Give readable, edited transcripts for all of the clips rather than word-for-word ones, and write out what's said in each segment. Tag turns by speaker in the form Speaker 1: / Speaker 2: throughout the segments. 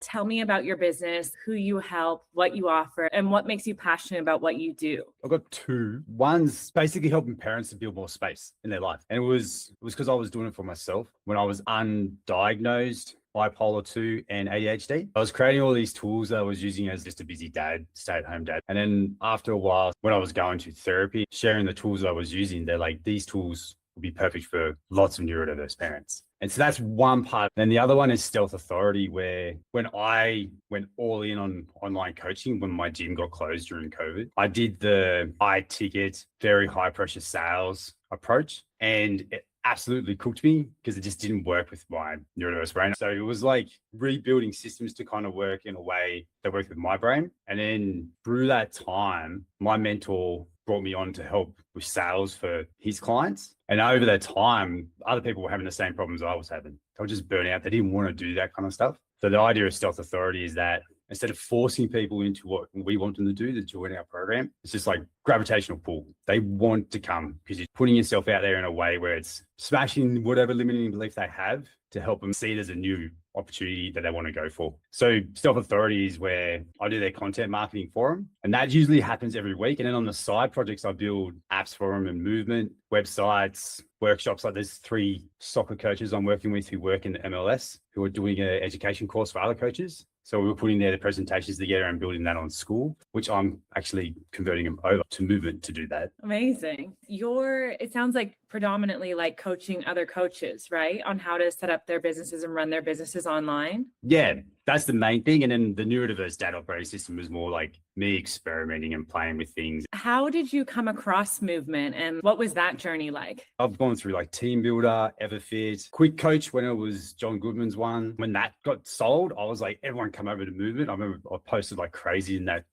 Speaker 1: Tell me about your business, who you help, what you offer, and what makes you passionate about what you do.
Speaker 2: I've got two. One's basically helping parents to build more space in their life. And it was because I was doing it for myself when I was undiagnosed bipolar 2 and ADHD. I was creating all these tools that I was using as just a busy dad, stay-at-home dad. And then after a while, when I was going to therapy, sharing the tools I was using, they're like, these tools will be perfect for lots of neurodiverse parents. And so that's one part. Then the other one is Stealth Authority, where when I went all in on online coaching, when my gym got closed during COVID, I did the high ticket, very high pressure sales approach. And it absolutely cooked me because it just didn't work with my neurodiverse brain. So it was like rebuilding systems to kind of work in a way that worked with my brain. And then through that time, my mentor brought me on to help with sales for his clients. And over that time, other people were having the same problems I was having. They were just burning out. They didn't want to do that kind of stuff. So the idea of Stealth Authority is that instead of forcing people into what we want them to do, to join our program, it's just like gravitational pull. They want to come because you're putting yourself out there in a way where it's smashing whatever limiting belief they have to help them see it as a new opportunity that they want to go for. So Stealth Authority is where I do their content marketing for them. And that usually happens every week. And then on the side projects, I build apps for them and movement, websites, workshops. Like there's 3 soccer coaches I'm working with who work in the MLS who are doing an education course for other coaches. So we were putting the presentations together and building that on Skool, which I'm actually converting them over to Movement to do that.
Speaker 1: Amazing. It sounds like predominantly like coaching other coaches, right? On how to set up their businesses and run their businesses online.
Speaker 2: Yeah, that's the main thing. And then the Neurodiverse Dad Operating System was more like me experimenting and playing with things.
Speaker 1: How did you come across Movement and what was that journey like?
Speaker 2: I've gone through like TeamBuildr, Everfit, QuickCoach when it was John Goodman's one. When that got sold, I was like, everyone come over to Movement. I remember I posted like crazy in that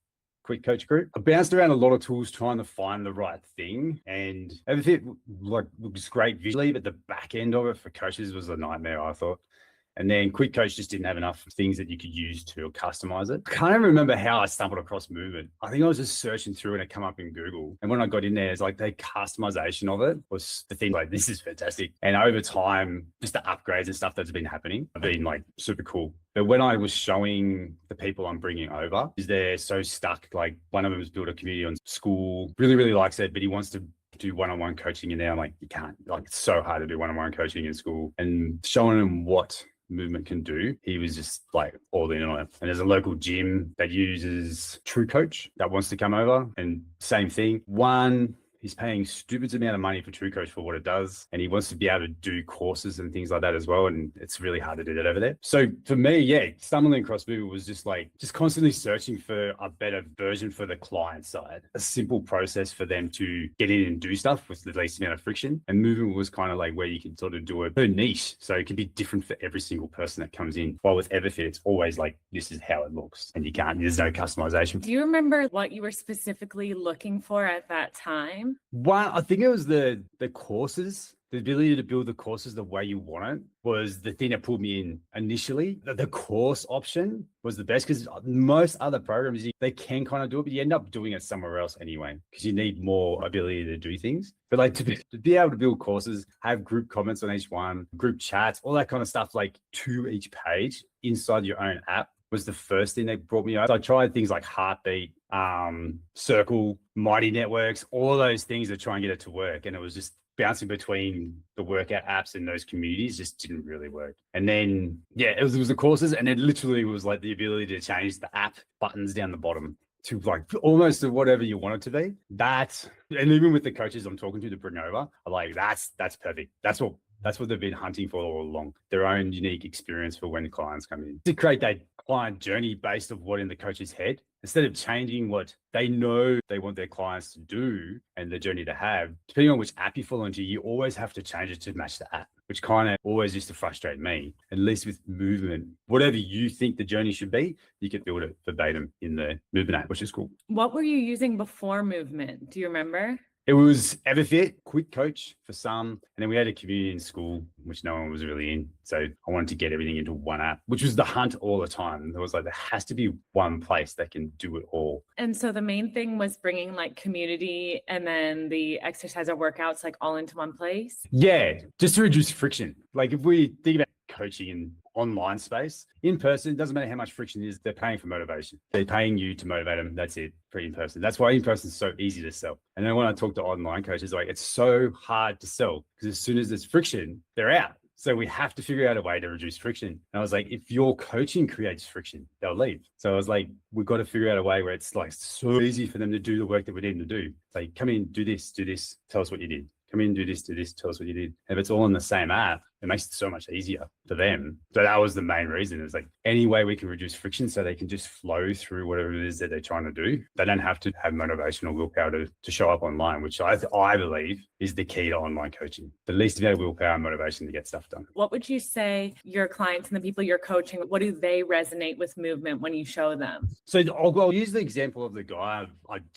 Speaker 2: QuickCoach group. I bounced around a lot of tools trying to find the right thing, and Everfit like was great visually, but the back end of it for coaches was a nightmare, I thought. And then QuickCoach just didn't have enough things that you could use to customize it. I can't even remember how I stumbled across Movement. I think I was just searching through and it came up in Google. And when I got in there, it's like the customization of it was the thing like, this is fantastic. And over time, just the upgrades and stuff that's been happening have been like super cool. But when I was showing the people I'm bringing over, is they're so stuck. Like one of them has built a community on Skool, really likes it, but he wants to do one-on-one coaching in there. I'm like, you can't, like it's so hard to do one-on-one coaching in Skool. And showing him what Movement can do, he was just like all in on it. And there's a local gym that uses TrueCoach that wants to come over, and same thing. He's paying stupid amount of money for TrueCoach for what it does. And he wants to be able to do courses and things like that as well. And it's really hard to do that over there. So for me, stumbling across Movement was just constantly searching for a better version for the client side. A simple process for them to get in and do stuff with the least amount of friction. And Movement was kind of like where you can sort of do it per niche. So it can be different for every single person that comes in. While with Everfit, it's always like, this is how it looks. And there's no customization.
Speaker 1: Do you remember what you were specifically looking for at that time?
Speaker 2: One, I think it was the courses. The ability to build the courses the way you want it was the thing that pulled me in initially. The course option was the best because most other programs, they can kind of do it, but you end up doing it somewhere else anyway because you need more ability to do things. But like to be able to build courses, have group comments on each one, group chats, all that kind of stuff, like to each page inside your own app was the first thing that brought me over. So I tried things like Heartbeat, Circle, Mighty Networks, all those things to try and get it to work. And it was just bouncing between the workout apps and those communities just didn't really work. And then, it was the courses, and it literally was like the ability to change the app buttons down the bottom to like almost to whatever you want it to be. And even with the coaches I'm talking to bring over, I'm like, that's perfect. That's what they've been hunting for all along. Their own unique experience for when clients come in. To create that client journey based on what in the coach's head, instead of changing what they know they want their clients to do and the journey to have, depending on which app you fall into, you always have to change it to match the app, which kind of always used to frustrate me. At least with Movement, whatever you think the journey should be, you can build it verbatim in the Movement app, which is cool.
Speaker 1: What were you using before Movement? Do you remember?
Speaker 2: It was Everfit, QuickCoach for some, and then we had a community in Skool, which no one was really in. So I wanted to get everything into one app, which was the hunt all the time. There was like, there has to be one place that can do it all.
Speaker 1: And so the main thing was bringing like community and then the exercise or workouts like all into one place?
Speaker 2: Yeah, just to reduce friction. Like if we think about coaching and online space. In person, it doesn't matter how much friction it is, they're paying for motivation. They're paying you to motivate them. That's it for in person. That's why in person is so easy to sell. And then when I talk to online coaches, like it's so hard to sell because as soon as there's friction, they're out. So we have to figure out a way to reduce friction. And I was like, if your coaching creates friction, they'll leave. So I was like, we've got to figure out a way where it's like so easy for them to do the work that we need them to do. It's like, come in, do this, tell us what you did. Come in, do this, tell us what you did. If it's all in the same app, it makes it so much easier for them. So that was the main reason. It was like any way we can reduce friction so they can just flow through whatever it is that they're trying to do. They don't have to have motivation or willpower to show up online, which I believe is the key to online coaching. The least amount of willpower and motivation to get stuff done.
Speaker 1: What would you say your clients and the people you're coaching, what do they resonate with movement when you show them?
Speaker 2: So I'll use the example of the guy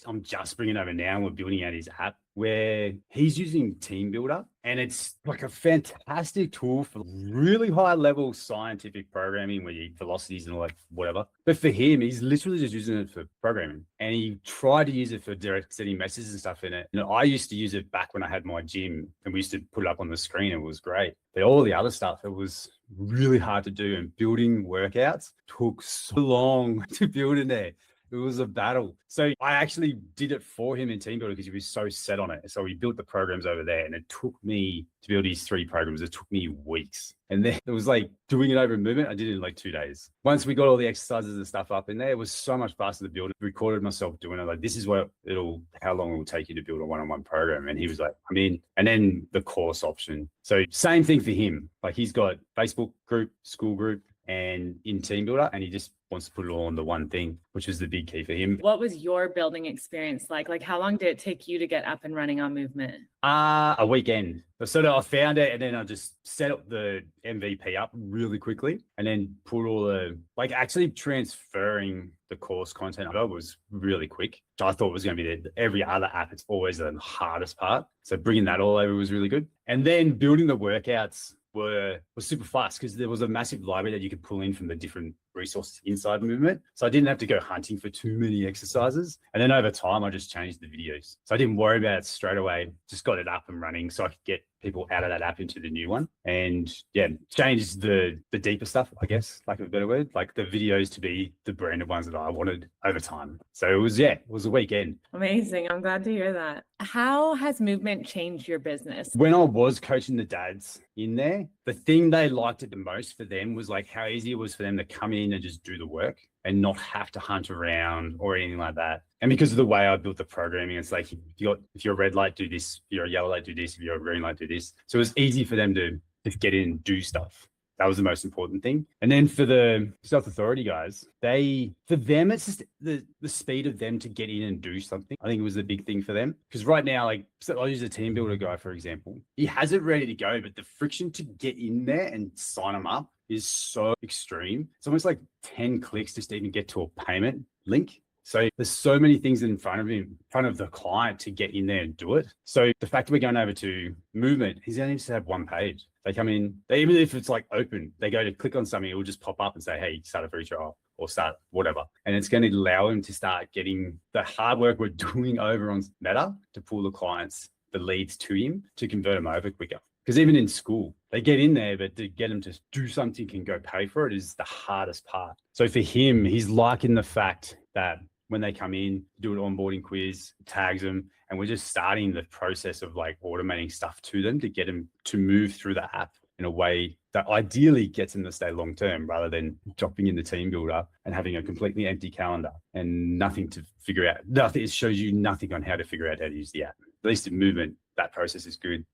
Speaker 2: I'm just bringing over now, and we're building out his app where he's using TeamBuildr, and it's like a fantastic tool for really high level scientific programming where you velocities and all that, whatever. But for him, he's literally just using it for programming, and he tried to use it for direct sending messages and stuff in it. And I used to use it back when I had my gym, and we used to put it up on the screen. It was great. But all the other stuff, it was really hard to do, and building workouts took so long to build in there. It was a battle. So I actually did it for him in TeamBuildr because he was so set on it. So we built the programs over there, and it took me to build these 3 programs. It took me weeks. And then it was like doing it over Movement. I did it in like 2 days. Once we got all the exercises and stuff up in there, it was so much faster to build it. Recorded myself doing it. Like, this is how long it will take you to build a one-on-one program. And he was like, I'm in. And then the course option. So same thing for him. Like, he's got Facebook group, school group, and in TeamBuildr, and he just wants to put it all on the one thing, which was the big key for him.
Speaker 1: What was your building experience like? Like, how long did it take you to get up and running on Movement?
Speaker 2: A weekend. So I found it, and then I just set up the MVP up really quickly, and then put all actually transferring the course content over was really quick. I thought it was going to be every other app. It's always the hardest part. So bringing that all over was really good. And then building the workouts was super fast because there was a massive library that you could pull in from the different resources inside Movement. So I didn't have to go hunting for too many exercises. And then over time, I just changed the videos. So I didn't worry about it straight away, just got it up and running so I could get people out of that app into the new one. And yeah, changed the deeper stuff, I guess, lack of a better word, like the videos to be the branded ones that I wanted over time. So it was a weekend.
Speaker 1: Amazing. I'm glad to hear that. How has Movement changed your business?
Speaker 2: When I was coaching the dads in there, the thing they liked it the most for them was like how easy it was for them to come in and just do the work and not have to hunt around or anything like that. And because of the way I built the programming, it's like, if you're a red light, do this. If you're a yellow light, do this. If you're a green light, do this. So it was easy for them to just get in and do stuff. That was the most important thing. And then for the self-authority guys, for them, it's just the speed of them to get in and do something. I think it was a big thing for them. Because right now, so I'll use a TeamBuildr guy, for example. He has it ready to go, but the friction to get in there and sign them up is so extreme. It's almost like 10 clicks just to even get to a payment link. So there's so many things in front of him, in front of the client to get in there and do it. So the fact that we're going over to Movement, he's only just have one page. They come in, even if it's like open, they go to click on something, it will just pop up and say, hey, start a free trial or start whatever. And it's going to allow him to start getting the hard work we're doing over on Meta to pull the clients, the leads to him to convert them over quicker. Because even in school, they get in there, but to get them to do something and go pay for it is the hardest part. So for him, he's liking the fact that when they come in, do an onboarding quiz, tags them, and we're just starting the process of like automating stuff to them to get them to move through the app in a way that ideally gets them to stay long term rather than dropping in the TeamBuildr and having a completely empty calendar and nothing to figure out. Nothing, it shows you nothing on how to figure out how to use the app. At least in Movement, that process is good.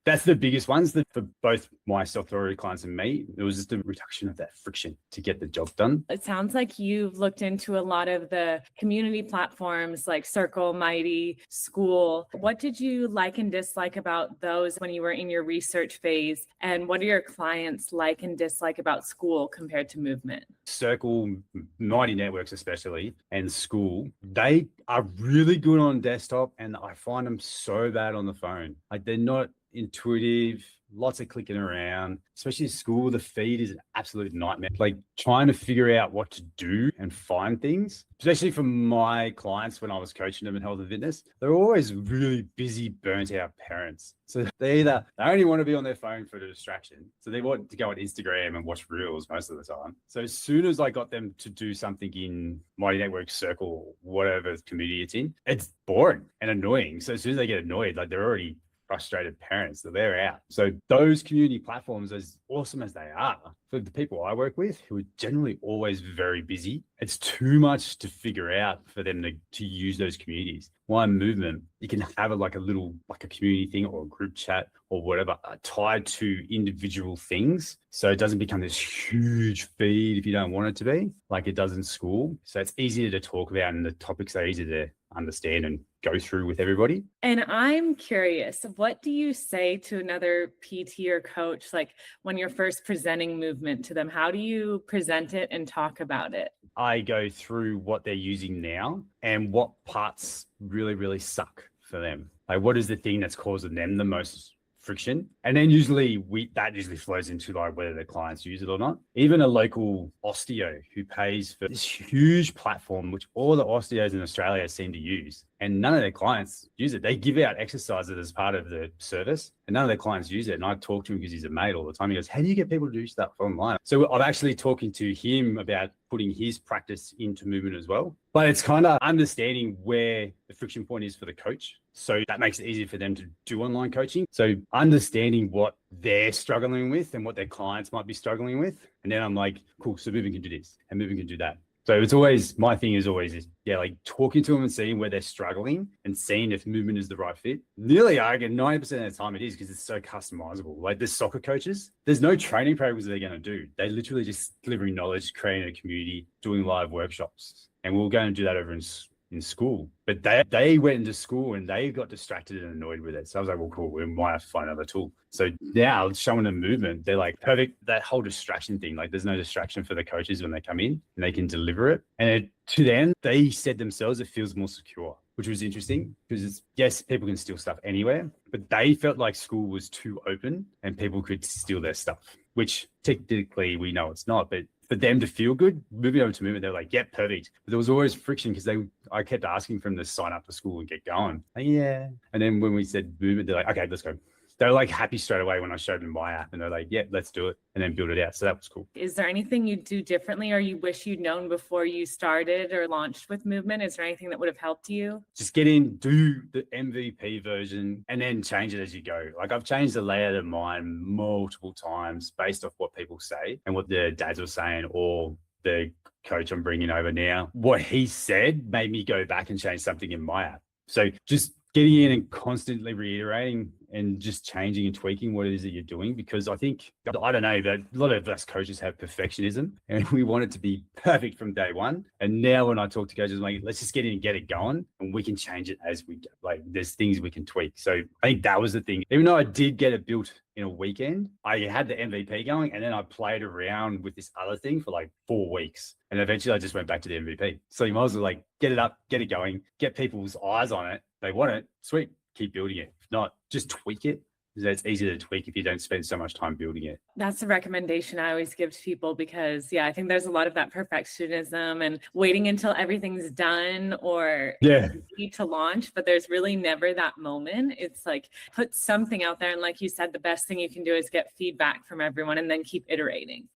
Speaker 2: That's the biggest ones that for both my self-authority clients and me, it was just a reduction of that friction to get the job done.
Speaker 1: It sounds like you've looked into a lot of the community platforms like Circle, Mighty, Skool. What did you like and dislike about those when you were in your research phase? And what are your clients like and dislike about Skool compared to Movement?
Speaker 2: Circle, Mighty Networks especially, and Skool, they are really good on desktop, and I find them so bad on the phone. Like, they're not intuitive. lots of clicking around, especially school. The feed is an absolute nightmare. Like trying to figure out what to do and find things, especially for my clients when I was coaching them in health and fitness, they're always really busy, burnt out parents. So they only want to be on their phone for the distraction. So they want to go on Instagram and watch reels most of the time. So as soon as I got them to do something in Mighty Network Circle, whatever community it's in, it's boring and annoying. So as soon as they get annoyed, like they're already frustrated parents, so they're out. So those community platforms, as awesome as they are, for the people I work with who are generally always very busy, it's too much to figure out for them to use those communities. One Movement, you can have like a community thing or a group chat or whatever tied to individual things. So it doesn't become this huge feed if you don't want it to be, like it does in school. So it's easier to talk about and the topics are easier to understand and go through with everybody.
Speaker 1: And I'm curious, what do you say to another PT or coach, like when you're first presenting movement to them? How do you present it and talk about it?
Speaker 2: I go through what they're using now and what parts really, really suck for them. Like what is the thing that's causing them the most friction? And then usually that usually flows into like whether the clients use it or not. Even a local osteo who pays for this huge platform, which all the osteos in Australia seem to use, and none of their clients use it. They give out exercises as part of the service and none of their clients use it. And I talk to him because he's a mate all the time. He goes, how do you get people to do stuff online? So I'm actually talking to him about putting his practice into movement as well. But it's kind of understanding where the friction point is for the coach. So that makes it easier for them to do online coaching. So understanding what they're struggling with and what their clients might be struggling with. And then I'm like, cool, so movement can do this and movement can do that. So it's always, my thing is always, like talking to them and seeing where they're struggling and seeing if movement is the right fit. Nearly, I reckon 90% of the time it is because it's so customizable. Like the soccer coaches, there's no training programs they're going to do. They literally just delivering knowledge, creating a community, doing live workshops. And we'll go and do that over in school. But they went into school and they got distracted and annoyed with it. So I was like, well, cool, we might have to find another tool. So now showing them movement, they're like, perfect. That whole distraction thing, like there's no distraction for the coaches when they come in and they can deliver it. And to them, they said themselves, it feels more secure, which was interesting because yes, people can steal stuff anywhere, but they felt like school was too open and people could steal their stuff, which technically we know it's not, but for them to feel good, moving over to movement, they're like, yeah, perfect. But there was always friction because I kept asking for them to sign up to school and get going. Like, yeah. And then when we said movement, they're like, okay, let's go. They're like happy straight away when I showed them my app and they're like, yeah, let's do it. And then build it out. So that was cool.
Speaker 1: Is there anything you do differently or you wish you'd known before you started or launched with movement? Is there anything that would have helped you?
Speaker 2: Just get in, do the MVP version and then change it as you go. Like I've changed the layout of mine multiple times based off what people say and what the dads were saying or the coach I'm bringing over now. What he said made me go back and change something in my app. So just getting in and constantly reiterating and just changing and tweaking what it is that you're doing. Because I think, I don't know, but a lot of us coaches have perfectionism and we want it to be perfect from day one. And now when I talk to coaches, I'm like, let's just get in and get it going and we can change it as we go. Like there's things we can tweak. So I think that was the thing. Even though I did get it built in a weekend, I had the MVP going and then I played around with this other thing for like 4 weeks. And eventually I just went back to the MVP. So you might as well like get it up, get it going, get people's eyes on it. They want it, sweet, keep building it. If not, just tweak it. It's easier to tweak if you don't spend so much time building it.
Speaker 1: That's a recommendation I always give to people because, I think there's a lot of that perfectionism and waiting until everything's done or need to launch, but there's really never that moment. It's like put something out there. And like you said, the best thing you can do is get feedback from everyone and then keep iterating.